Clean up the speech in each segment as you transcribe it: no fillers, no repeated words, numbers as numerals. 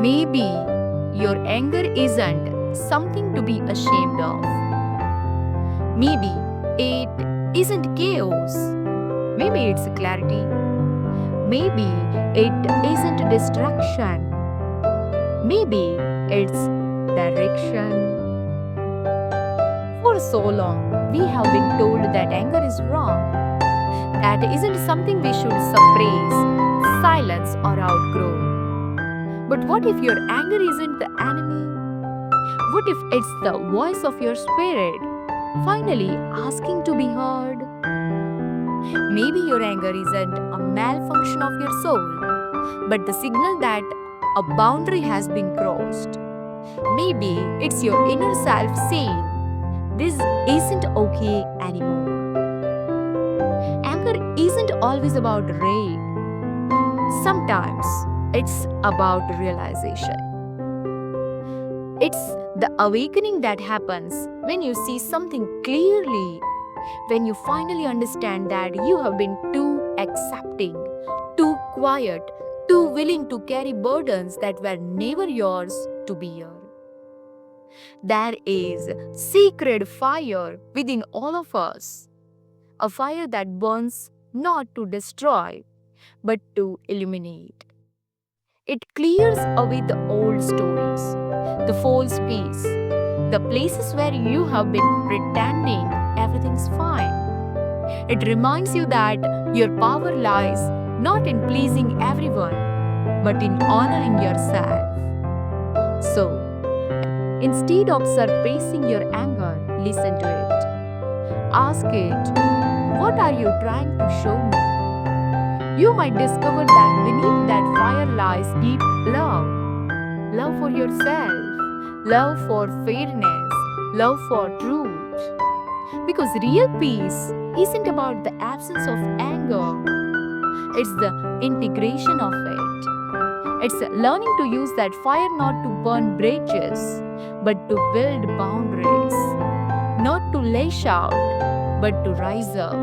Maybe your anger isn't something to be ashamed of. Maybe it isn't chaos. Maybe it's clarity. Maybe it isn't destruction. Maybe it's direction. For so long, we have been told that anger is wrong. That isn't something we should suppress, silence, or outgrow. But what if your anger isn't the enemy? What if it's the voice of your spirit, finally asking to be heard? Maybe your anger isn't a malfunction of your soul, but the signal that a boundary has been crossed. Maybe it's your inner self saying, this isn't okay anymore. Anger isn't always about rage. Sometimes it's about realization. It's the awakening that happens when you see something clearly, when you finally understand that you have been too accepting, too quiet, too willing to carry burdens that were never yours to bear. There is sacred fire within all of us, a fire that burns not to destroy, but to illuminate. It clears away the old stories, the false peace, the places where you have been pretending everything's fine. It reminds you that your power lies not in pleasing everyone, but in honoring yourself. So, instead of suppressing your anger, listen to it. Ask it, what are you trying to show me? You might discover that beneath that fire lies deep love. Love for yourself, love for fairness, love for truth. Because real peace isn't about the absence of anger, it's the integration of it. It's learning to use that fire not to burn bridges, but to build boundaries. Not to lash out, but to rise up.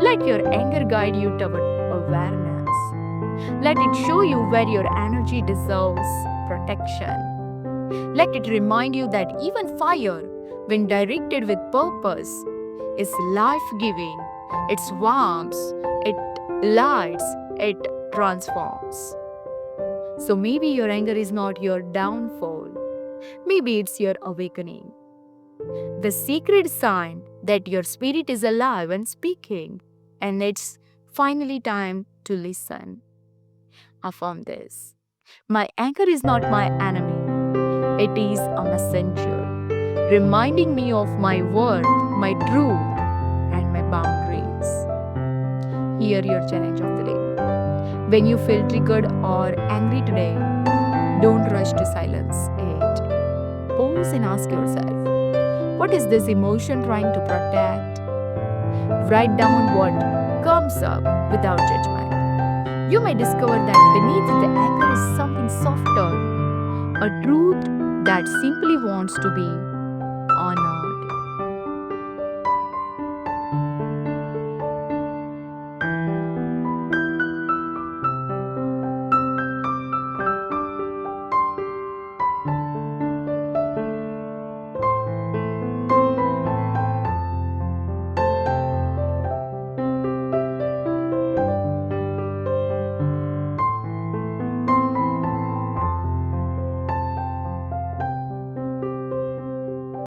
Let your anger guide you toward awareness. Let it show you where your energy deserves protection. Let it remind you that even fire, when directed with purpose, is life-giving. It warms, it lights, it transforms. So maybe your anger is not your downfall. Maybe it's your awakening. The secret sign that your spirit is alive and speaking, and it's finally time to listen. Affirm this. My anger is not my enemy. It is a messenger, reminding me of my worth, my truth, and my boundaries. Here your challenge of the day. When you feel triggered or angry today, don't rush to silence it. Pause and ask yourself, what is this emotion trying to protect? Write down what comes up without judgment. You may discover that beneath the anger is something softer, a truth that simply wants to be